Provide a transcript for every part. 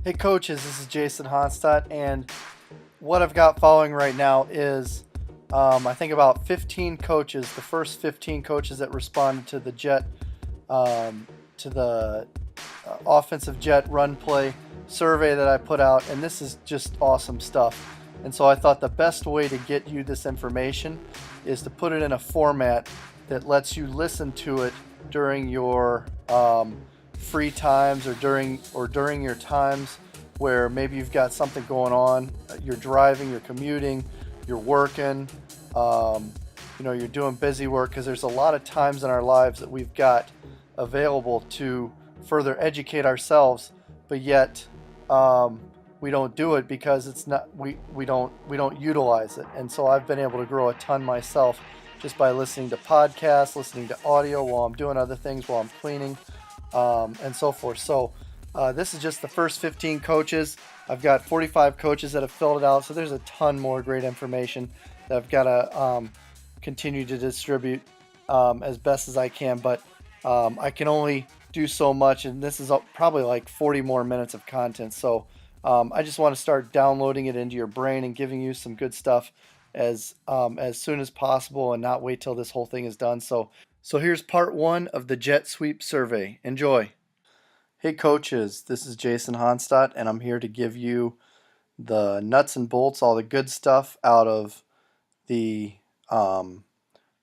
Hey coaches, this is Jason Honstadt, and what I've got following right now is I think about 15 coaches, the first 15 coaches that responded to the Jet, to the offensive Jet run play survey that I put out, and this is just awesome stuff. And so I thought the best way to get you this information is to put it in a format that lets you listen to it during your free times or during your times where maybe you've got something going on. You're driving, you're commuting, you're working, you're doing busy work, because there's a lot of times in our lives that we've got available to further educate ourselves, but yet we don't do it because it's not we don't utilize it. And so I've been able to grow a ton myself just by listening to podcasts, listening to audio while I'm doing other things, while I'm cleaning, and so forth. So this is just the first 15 coaches. I've got 45 coaches that have filled it out, so there's a ton more great information that I've got to continue to distribute as best as I can, but I can only do so much, and this is probably like 40 more minutes of content. So I just want to start downloading it into your brain and giving you some good stuff as soon as possible, and not wait till this whole thing is done. So here's part one of the Jet Sweep survey. Enjoy. Hey coaches, this is Jason Honstadt, and I'm here to give you the nuts and bolts, all the good stuff out of the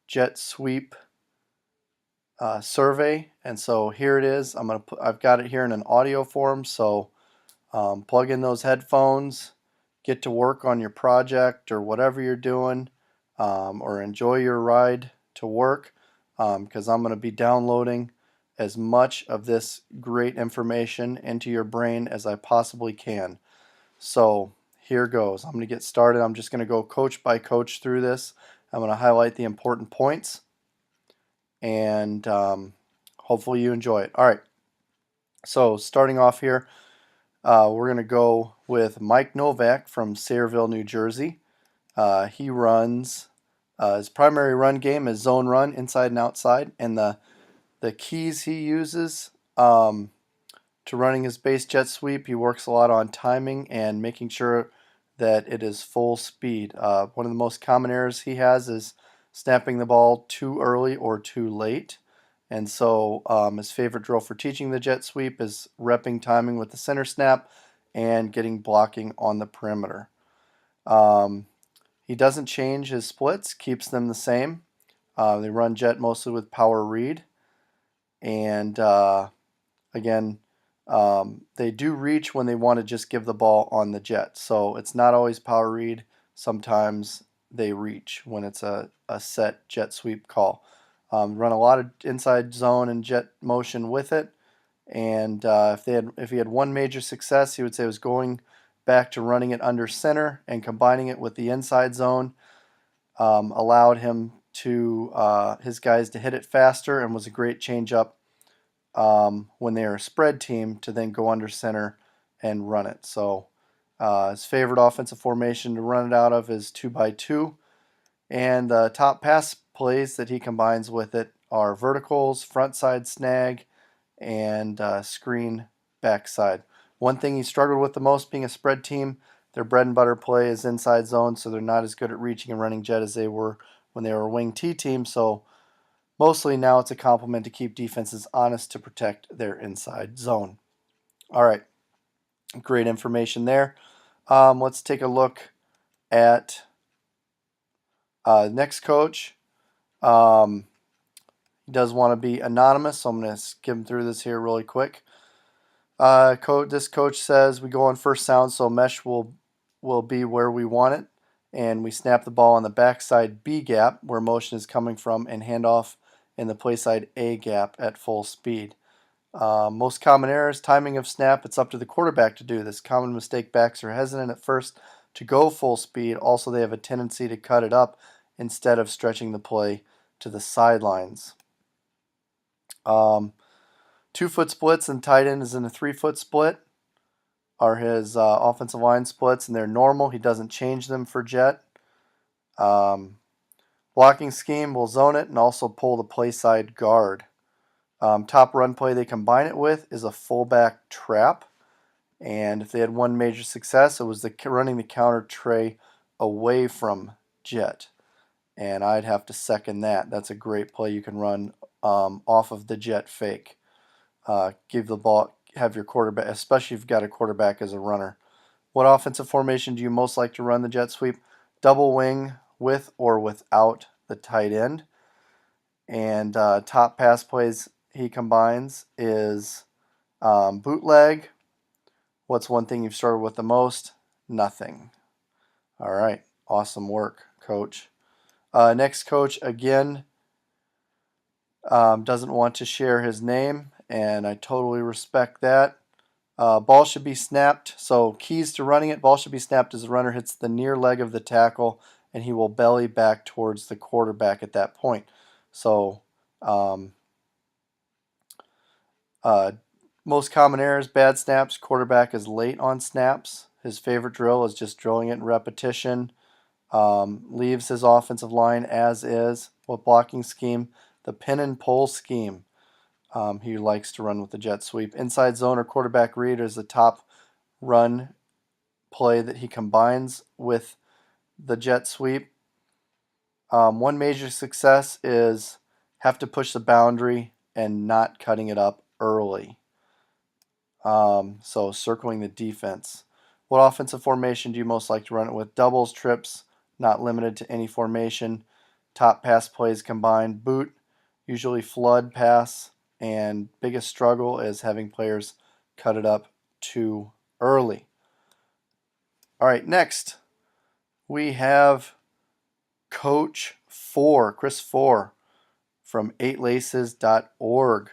Jet Sweep survey. And so here it is. I've got it here in an audio form. So plug in those headphones, get to work on your project or whatever you're doing, or enjoy your ride to work, because I'm going to be downloading as much of this great information into your brain as I possibly can. So here goes. I'm going to get started. I'm just going to go coach by coach through this. I'm going to highlight the important points, and hopefully you enjoy it. All right. So starting off here, we're going to go with Mike Novick from Sayreville, New Jersey. He runs, his primary run game is zone run, inside and outside, and the keys he uses to running his base jet sweep, he works a lot on timing and making sure that it is full speed. One of the most common errors he has is snapping the ball too early or too late. And so his favorite drill for teaching the jet sweep is repping timing with the center snap and getting blocking on the perimeter. He doesn't change his splits, keeps them the same. They run jet mostly with power read. And again, they do reach when they want to just give the ball on the jet. So it's not always power read. Sometimes they reach when it's a set jet sweep call. Run a lot of inside zone and jet motion with it. And if he had one major success, he would say it was going back to running it under center and combining it with the inside zone. Allowed him to his guys to hit it faster, and was a great change up when they are a spread team to then go under center and run it. So his favorite offensive formation to run it out of is 2x2, and the top pass plays that he combines with it are verticals, front side snag, and screen backside. One thing he struggled with the most being a spread team, their bread and butter play is inside zone, so they're not as good at reaching and running jet as they were when they were a wing T team. So mostly now it's a compliment to keep defenses honest to protect their inside zone. All right, great information there. Let's take a look at next coach. He does want to be anonymous, so I'm going to skim through this here really quick. This coach says we go on first sound, so mesh will be where we want it, and we snap the ball on the backside B gap where motion is coming from, and hand off in the play side A gap at full speed. Most common errors, timing of snap. It's up to the quarterback to do this. Common mistake, backs are hesitant at first to go full speed. Also, they have a tendency to cut it up instead of stretching the play to the sidelines. 2-foot splits and tight end is in a 3-foot split are his offensive line splits, and they're normal. He doesn't change them for jet. Blocking scheme will zone it and also pull the play side guard. Top run play they combine it with is a fullback trap. And if they had one major success, it was running the counter tray away from jet. And I'd have to second that. That's a great play you can run off of the jet fake. Give the ball, have your quarterback, especially if you've got a quarterback as a runner. What offensive formation do you most like to run the jet sweep? Double wing with or without the tight end. And top pass plays he combines is bootleg. What's one thing you've struggled with the most? Nothing. All right. Awesome work, coach. Next coach, again, doesn't want to share his name, and I totally respect that. Ball should be snapped. So keys to running it, ball should be snapped as the runner hits the near leg of the tackle, and he will belly back towards the quarterback at that point. So most common errors, bad snaps, quarterback is late on snaps. His favorite drill is just drilling it in repetition. Leaves his offensive line as is. What blocking scheme? The pin and pull scheme. He likes to run with the jet sweep. Inside zone or quarterback read is the top run play that he combines with the jet sweep. One major success is have to push the boundary and not cutting it up early. So circling the defense. What offensive formation do you most like to run it with? Doubles, trips, not limited to any formation. Top pass plays combined. Boot, usually flood pass, and biggest struggle is having players cut it up too early. All right, next we have Coach 4, Chris 4 from 8laces.org.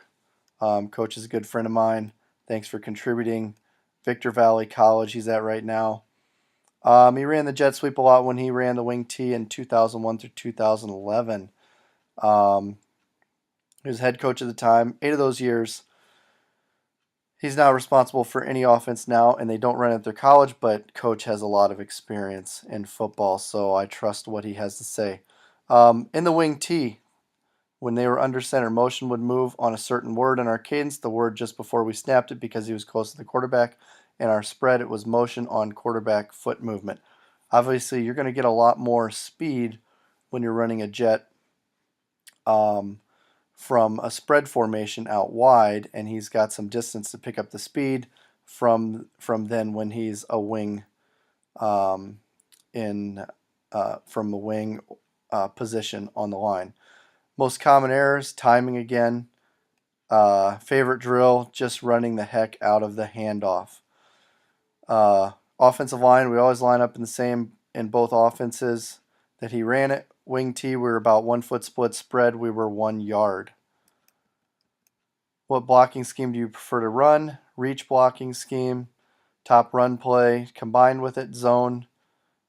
Coach is a good friend of mine. Thanks for contributing. Victor Valley College, he's at right now. He ran the jet sweep a lot when he ran the wing T in 2001 through 2011. He was head coach at the time. 8 of those years, he's not responsible for any offense now, and they don't run at their college, but Coach has a lot of experience in football, so I trust what he has to say. In the wing T, when they were under center, motion would move on a certain word in our cadence, the word just before we snapped it because he was close to the quarterback. In our spread, it was motion on quarterback foot movement. Obviously, you're going to get a lot more speed when you're running a jet from a spread formation out wide, and he's got some distance to pick up the speed from then when he's a wing from the wing position on the line. Most common errors, timing again. Favorite drill, just running the heck out of the handoff. Offensive line, we always line up in the same in both offenses that he ran it. Wing T, we were about 1 foot split. Spread, we were 1 yard. What blocking scheme do you prefer to run? Reach blocking scheme. Top run play. Combined with it, zone.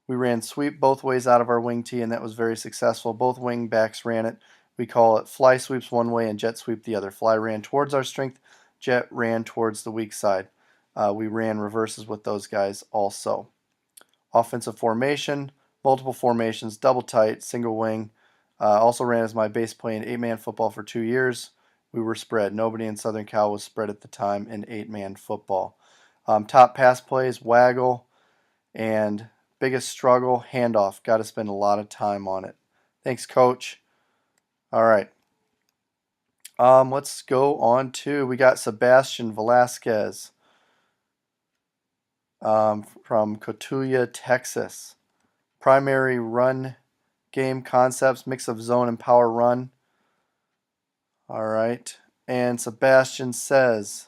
We ran sweep both ways out of our wing T, and that was very successful. Both wing backs ran it. We call it fly sweeps one way and jet sweep the other. Fly ran towards our strength. Jet ran towards the weak side. We ran reverses with those guys also. Offensive formation, multiple formations, double tight, single wing. Also ran as my base play in 8-man football for 2 years. We were spread. Nobody in Southern Cal was spread at the time in 8-man football. Top pass plays, waggle, and biggest struggle, handoff. Got to spend a lot of time on it. Thanks, Coach. All right. Let's go on to, we got Sebastian Velasquez from Cotulla, Texas. Primary run game concepts, mix of zone and power run. All right. And Sebastian says,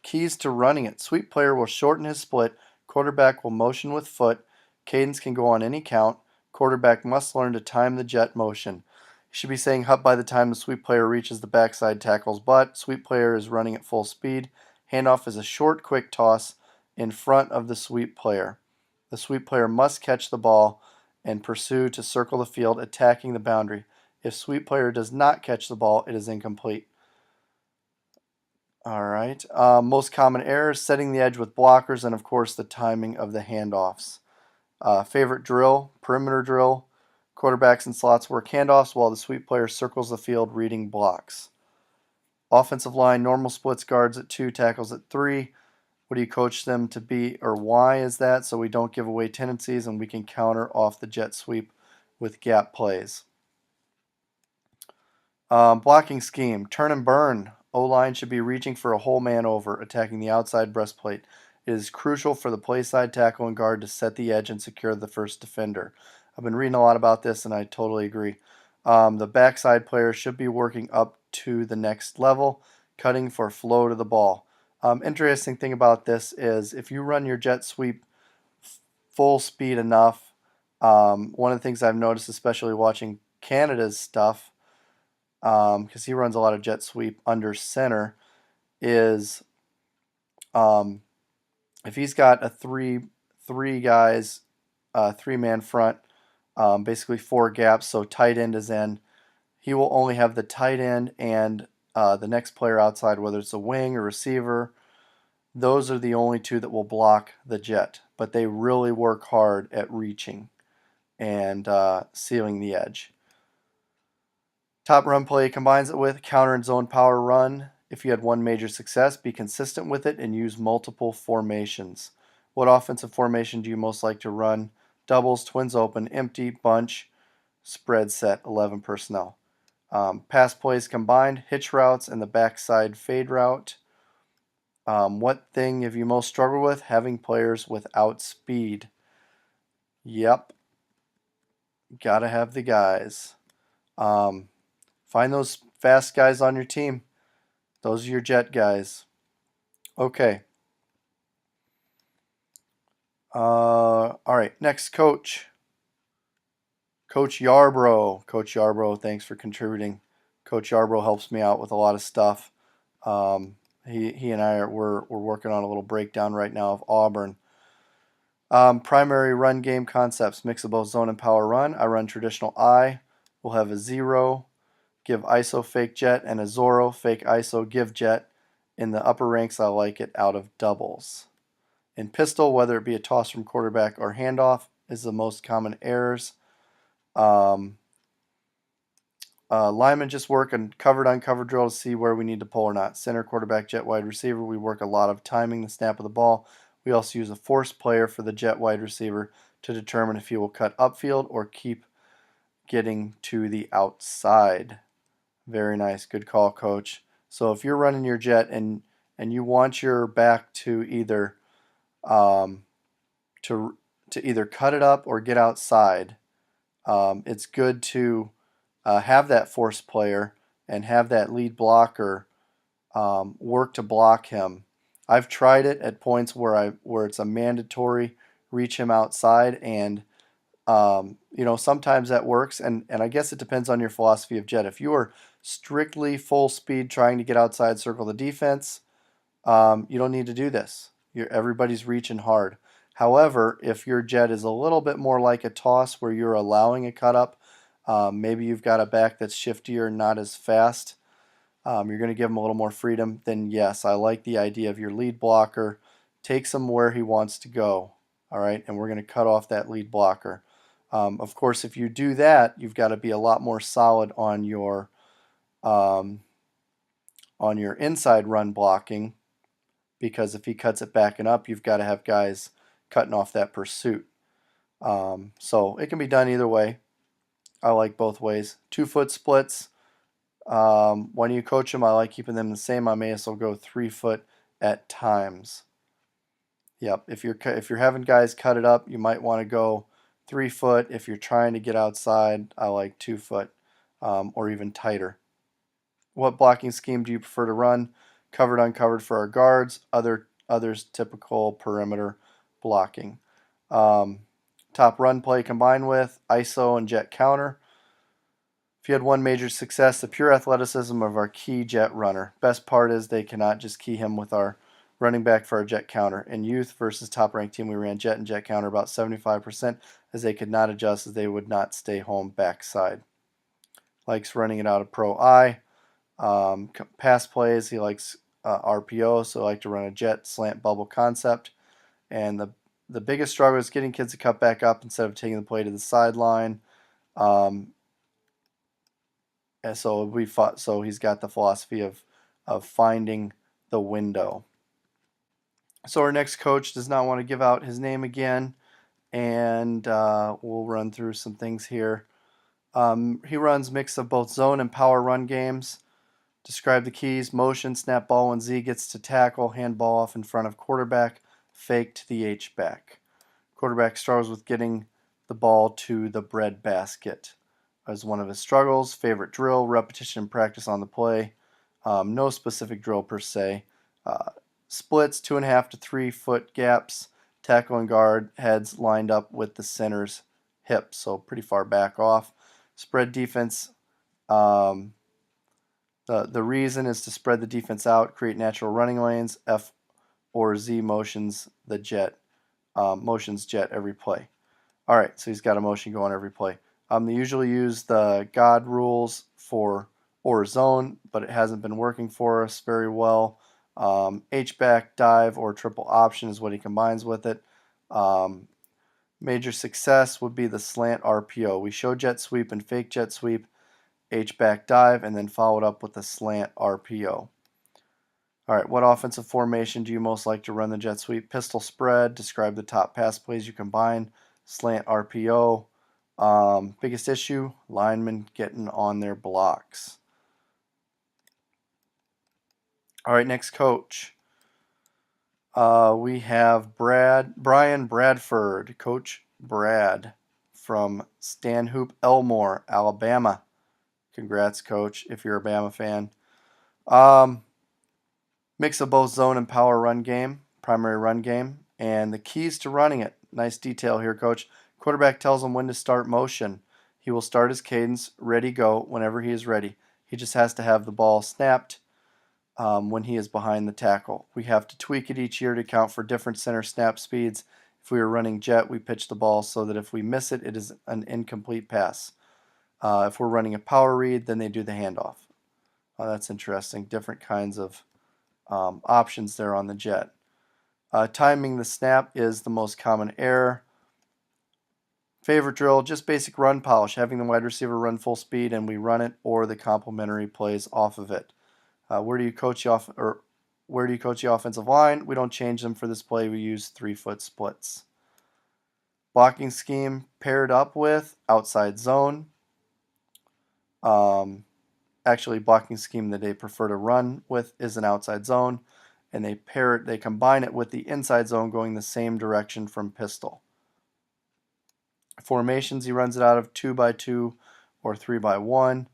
keys to running it. Sweep player will shorten his split. Quarterback will motion with foot. Cadence can go on any count. Quarterback must learn to time the jet motion. You should be saying hut by the time the sweep player reaches the backside tackle's butt. Sweep player is running at full speed. Handoff is a short, quick toss in front of the sweep player. The sweep player must catch the ball and pursue to circle the field, attacking the boundary. If sweep player does not catch the ball, it is incomplete. All right. Most common errors, setting the edge with blockers, and of course the timing of the handoffs. Favorite drill, perimeter drill. Quarterbacks and slots work handoffs while the sweep player circles the field reading blocks. Offensive line, normal splits, guards at 2, tackles at 3. What do you coach them to be, or why is that? So we don't give away tendencies and we can counter off the jet sweep with gap plays. Blocking scheme, turn and burn. O-line should be reaching for a whole man over, attacking the outside breastplate. It is crucial for the play side tackle and guard to set the edge and secure the first defender. I've been reading a lot about this and I totally agree. The backside player should be working up to the next level, cutting for flow to the ball. Interesting thing about this is if you run your jet sweep full speed enough, one of the things I've noticed, especially watching Canada's stuff, because he runs a lot of jet sweep under center, is if he's got a three guys, 3-man front, basically 4 gaps, so tight end is in, he will only have the tight end and the next player outside, whether it's a wing or receiver. Those are the only 2 that will block the jet, but they really work hard at reaching and sealing the edge. Top run play combines it with counter and zone power run. If you had one major success, be consistent with it and use multiple formations. What offensive formation do you most like to run? Doubles, twins open, empty, bunch, spread set, 11 personnel. Pass plays combined, hitch routes, and the backside fade route. What thing have you most struggled with? Having players without speed. Yep. Gotta have the guys. Find those fast guys on your team. Those are your jet guys. Okay. All right. Next coach. Coach Yarborough. Coach Yarborough, thanks for contributing. Coach Yarborough helps me out with a lot of stuff. He and I we're working on a little breakdown right now of Auburn. Primary run game concepts. Mix of both zone and power run. I run traditional I. We'll have a 0. Give ISO fake jet and a Zorro fake ISO give jet. In the upper ranks, I like it out of doubles. In pistol, whether it be a toss from quarterback or handoff, is the most common errors. Linemen just work a covered drill to see where we need to pull or not. Center, quarterback, jet, wide receiver, we work a lot of timing the snap of the ball. We also use a force player for the jet wide receiver to determine if he will cut upfield or keep getting to the outside. Very nice. Good call, coach. So if you're running your jet and you want your back to either to either cut it up or get outside, it's good to have that force player and have that lead blocker work to block him. I've tried it at points where it's a mandatory reach him outside, and sometimes that works, and I guess it depends on your philosophy of jet. If you are strictly full speed trying to get outside circle the defense, you don't need to do this. Everybody's reaching hard. However, if your jet is a little bit more like a toss where you're allowing a cut up, maybe you've got a back that's shiftier and not as fast, you're going to give him a little more freedom, then yes, I like the idea of your lead blocker. Takes him where he wants to go, all right, and we're going to cut off that lead blocker. Of course, if you do that, you've got to be a lot more solid on your inside run blocking, because if he cuts it backing up, you've got to have guys cutting off that pursuit. So it can be done either way. I like both ways. 2-foot splits. When you coach them, I like keeping them the same. I may also go 3-foot at times. Yep. If you're having guys cut it up, you might want to go 3-foot. If you're trying to get outside, I like 2-foot or even tighter. What blocking scheme do you prefer to run? Covered, uncovered for our guards. Others typical perimeter blocking. Top run play combined with ISO and jet counter. If you had one major success, the pure athleticism of our key jet runner. Best part is they cannot just key him with our running back for our jet counter. In youth versus top ranked team, we ran jet and jet counter about 75%, as they could not adjust, as they would not stay home backside. Likes running it out of pro I. Pass plays, he likes RPO, so I like to run a jet slant bubble concept. And the biggest struggle is getting kids to cut back up instead of taking the play to the sideline. And so so he's got the philosophy of finding the window. So our next coach does not want to give out his name again, and we'll run through some things here. He runs mix of both zone and power run games. Describe the keys: motion, snap ball when Z gets to tackle, hand ball off in front of quarterback, fake to the H-back. Quarterback struggles with getting the ball to the bread basket as one of his struggles. Favorite drill: repetition and practice on the play. No specific drill per se. Uh, Splits, 2.5 to 3 foot gaps. Tackle and guard heads lined up with the center's hips, so pretty far back off. Spread defense. Um, the reason is to spread the defense out, create natural running lanes. F or Z motions jet every play. All right, so he's got a motion going every play. They usually use the God rules for or zone, but it hasn't been working for us very well. H-back, dive, or triple option is what he combines with it. Major success would be the slant RPO. We show jet sweep and fake jet sweep, H-back dive, and then followed up with the slant RPO. All right, what offensive formation do you most like to run the jet sweep? Pistol spread. Describe the top pass plays you combine. Slant RPO. Biggest issue: linemen getting on their blocks. All right, next coach. We have Brian Bradford, Coach Brad from Stanhope, Elmore, Alabama. Congrats, Coach, if you're a Bama fan. Mix of both zone and power run game, primary run game, and the keys to running it. Nice detail here, Coach. Quarterback tells him when to start motion. He will start his cadence, ready, go, whenever he is ready. He just has to have the ball snapped when he is behind the tackle. We have to tweak it each year to account for different center snap speeds. If we are running jet, we pitch the ball so that if we miss it, it is an incomplete pass. If we're running a power read, then they do the handoff. That's interesting. Different kinds of options there on the jet. Timing the snap is the most common error. Favorite drill: just basic run polish, having the wide receiver run full speed and we run it, or the complementary plays off of it. Where do you coach the offensive line? We don't change them for this play. We use 3-foot splits. Blocking scheme paired up with outside zone. Actually, blocking scheme that they prefer to run with is an outside zone, and they combine it with the inside zone going the same direction from pistol. Formations, he runs it out of 2x2 or 3x1.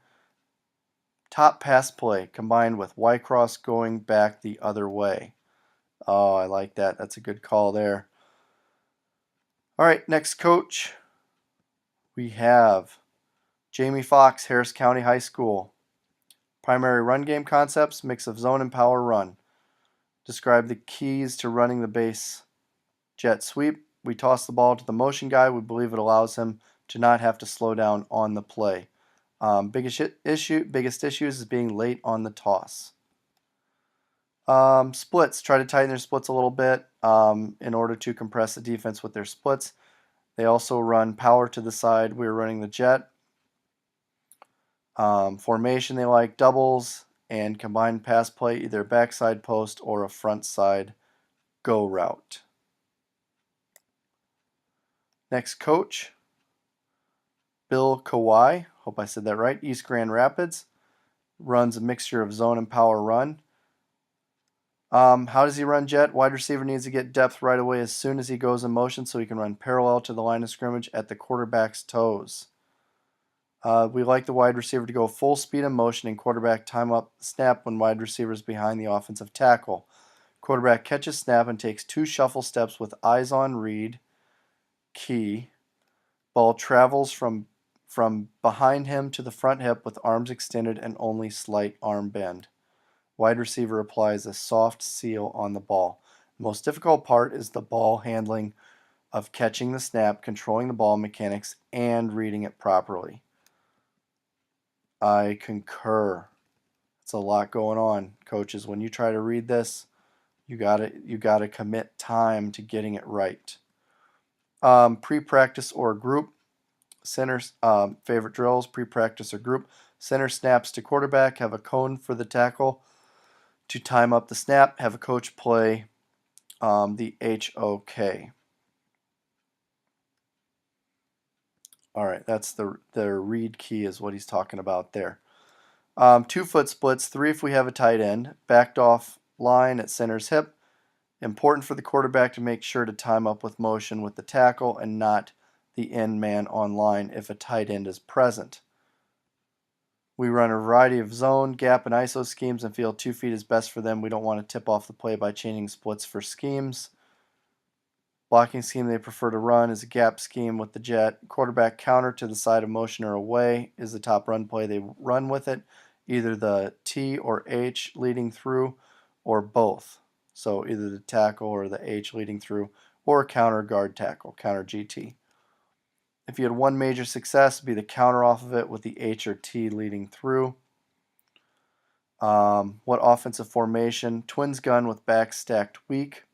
Top pass play combined with Y cross going back the other way. Oh, I like that. That's a good call there. All right, next coach. We have Jamie Fox, Harris County High School. Primary run game concepts, mix of zone and power run. Describe the keys to running the base jet sweep. We toss the ball to the motion guy. We believe it allows him to not have to slow down on the play. Biggest issues is being late on the toss. Splits. Try to tighten their splits a little bit in order to compress the defense with their splits. They also run power to the side. We're running the jet. Formation, they like doubles and combined pass play, either backside post or a front side go route. Next coach, Bill Kauai, hope I said that right, East Grand Rapids, runs a mixture of zone and power run. How does he run jet? Wide receiver needs to get depth right away as soon as he goes in motion so he can run parallel to the line of scrimmage at the quarterback's toes. We like the wide receiver to go full speed in motion and quarterback time up the snap when wide receiver is behind the offensive tackle. Quarterback catches snap and takes 2 shuffle steps with eyes on read. Key. Ball travels from behind him to the front hip with arms extended and only slight arm bend. Wide receiver applies a soft seal on the ball. The most difficult part is the ball handling of catching the snap, controlling the ball mechanics, and reading it properly. I concur. It's a lot going on, coaches. When you try to read this, you gotta commit time to getting it right. Pre-practice or group. Centers, favorite drills, pre-practice or group. Center snaps to quarterback, have a cone for the tackle to time up the snap, have a coach play the HOK. All right, that's the read key is what he's talking about there. 2-foot splits, 3 if we have a tight end, backed off line at center's hip. Important for the quarterback to make sure to time up with motion with the tackle and not the end man on line if a tight end is present. We run a variety of zone, gap, and ISO schemes and feel 2 feet is best for them. We don't want to tip off the play by changing splits for schemes. Blocking scheme they prefer to run is a gap scheme with the jet. Quarterback counter to the side of motion or away is the top run play they run with it. Either the T or H leading through or both. So either the tackle or the H leading through or counter guard tackle, counter GT. If you had one major success, it'd be the counter off of it with the H or T leading through. What offensive formation? Twins gun with back stacked weak.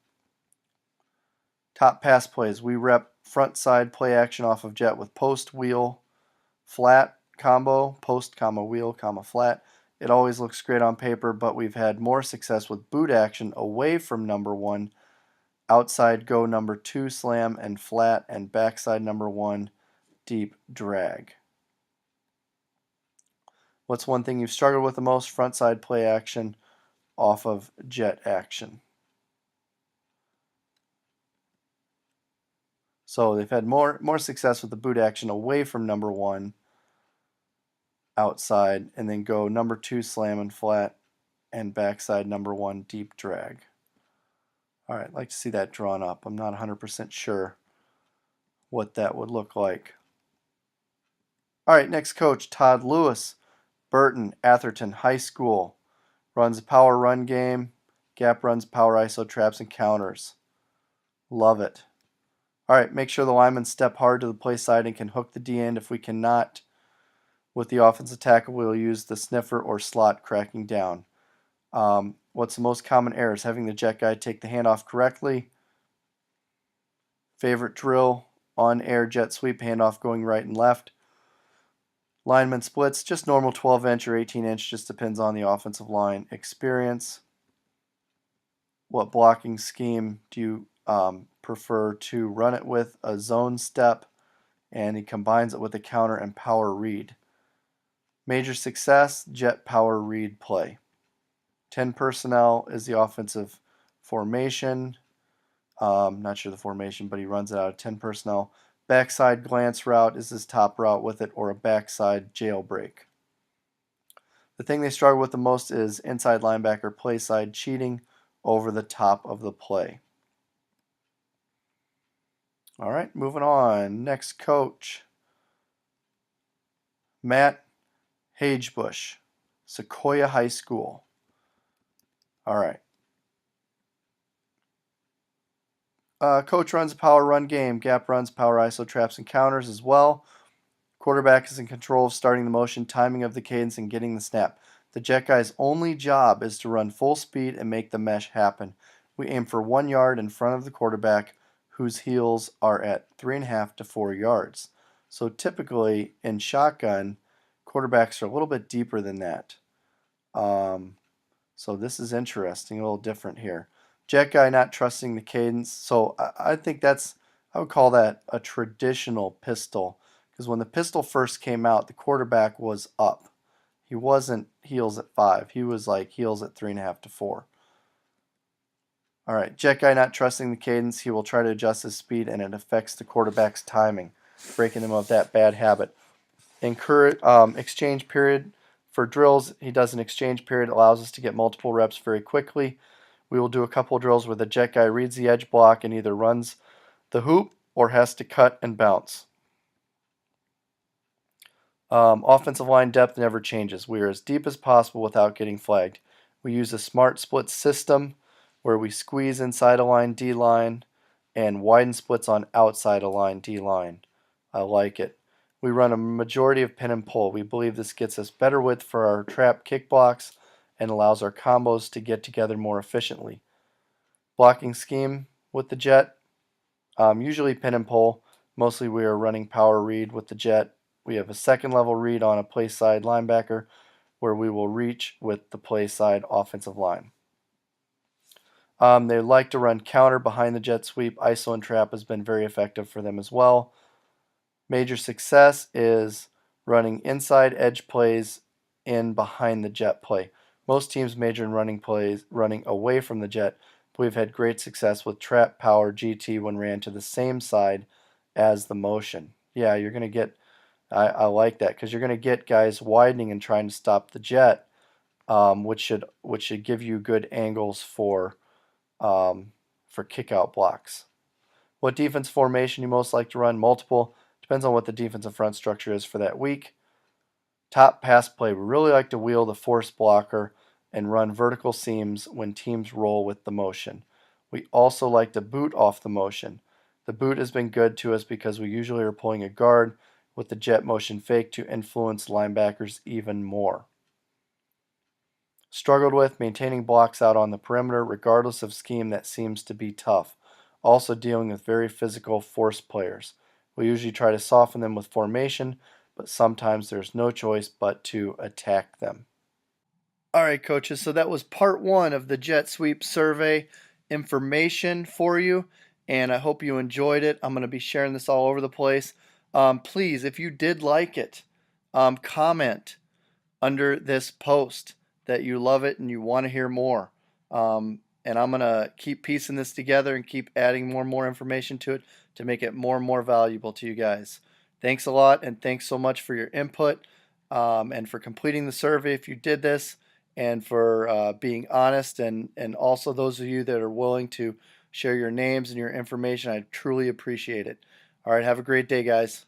Top pass plays. We rep front side play action off of jet with post, wheel, flat combo, post, comma, wheel, comma, flat. It always looks great on paper, but we've had more success with boot action away from number 1, outside go number 2, slam and flat, and backside number 1, deep drag. What's one thing you've struggled with the most? Frontside play action off of jet action. So they've had more success with the boot action away from number 1, outside, and then go number 2, slam and flat, and backside number 1, deep drag. All right, I'd like to see that drawn up. I'm not 100% sure what that would look like. All right, next coach, Todd Lewis, Burton, Atherton High School. Runs a power run game, gap runs, power ISO, traps, and counters. Love it. All right, make sure the linemen step hard to the play side and can hook the D end. If we cannot, with the offensive tackle, we'll use the sniffer or slot cracking down. What's the most common errors? Having the jet guy take the handoff correctly. Favorite drill, on air jet sweep, handoff going right and left. Lineman splits, just normal 12-inch or 18-inch, just depends on the offensive line experience. What blocking scheme do you prefer to run it with? A zone step, and he combines it with a counter and power read. Major success, jet power read play. 10 personnel is the offensive formation. Not sure the formation, but he runs it out of 10 personnel. Backside glance route is his top route with it, or a backside jailbreak. The thing they struggle with the most is inside linebacker play side cheating over the top of the play. All right, moving on. Next coach, Matt Hagebush, Sequoia High School. All right. Coach runs a power run game. Gap runs, power ISO, traps, and counters as well. Quarterback is in control of starting the motion, timing of the cadence, and getting the snap. The jet guy's only job is to run full speed and make the mesh happen. We aim for 1 yard in front of the quarterback, whose heels are at 3.5 to 4 yards. So typically in shotgun, quarterbacks are a little bit deeper than that. So this is interesting, a little different here. Jet guy not trusting the cadence. So I think I would call that a traditional pistol. Because when the pistol first came out, the quarterback was up. He wasn't heels at 5. He was like heels at 3.5 to 4. All right, jet guy not trusting the cadence. He will try to adjust his speed, and it affects the quarterback's timing, breaking him of that bad habit. Exchange period. For drills, he does an exchange period. Allows us to get multiple reps very quickly. We will do a couple of drills where the jet guy reads the edge block and either runs the hoop or has to cut and bounce. Offensive line depth never changes. We are as deep as possible without getting flagged. We use a smart split system where we squeeze inside a line D-line and widen splits on outside a line D-line. I like it. We run a majority of pin and pull. We believe this gets us better width for our trap kick blocks and allows our combos to get together more efficiently. Blocking scheme with the jet, usually pin and pull. Mostly we are running power read with the jet. We have a second level read on a play side linebacker where we will reach with the play side offensive line. They like to run counter behind the jet sweep. ISO and trap has been very effective for them as well. Major success is running inside edge plays in behind the jet play. Most teams major in running plays running away from the jet, but we've had great success with trap power GT when ran to the same side as the motion. Yeah, you're going to get, I like that, because you're going to get guys widening and trying to stop the jet, which should give you good angles for kick out blocks. What defense formation you most like to run? Multiple. Depends on what the defensive front structure is for that week. Top pass play. We really like to wheel the force blocker and run vertical seams when teams roll with the motion. We also like to boot off the motion. The boot has been good to us because we usually are pulling a guard with the jet motion fake to influence linebackers even more. Struggled with maintaining blocks out on the perimeter regardless of scheme. That seems to be tough. Also dealing with very physical force players. We usually try to soften them with formation, but sometimes there's no choice but to attack them. All right, coaches, so that was part 1 of the jet sweep survey information for you, and I hope you enjoyed it. I'm going to be sharing this all over the place. Please, if you did like it, comment under this post that you love it and you want to hear more. And I'm going to keep piecing this together and keep adding more and more information to it to make it more and more valuable to you guys. Thanks a lot, and thanks so much for your input and for completing the survey if you did this, and for being honest, and also those of you that are willing to share your names and your information. I truly appreciate it. All right, have a great day, guys.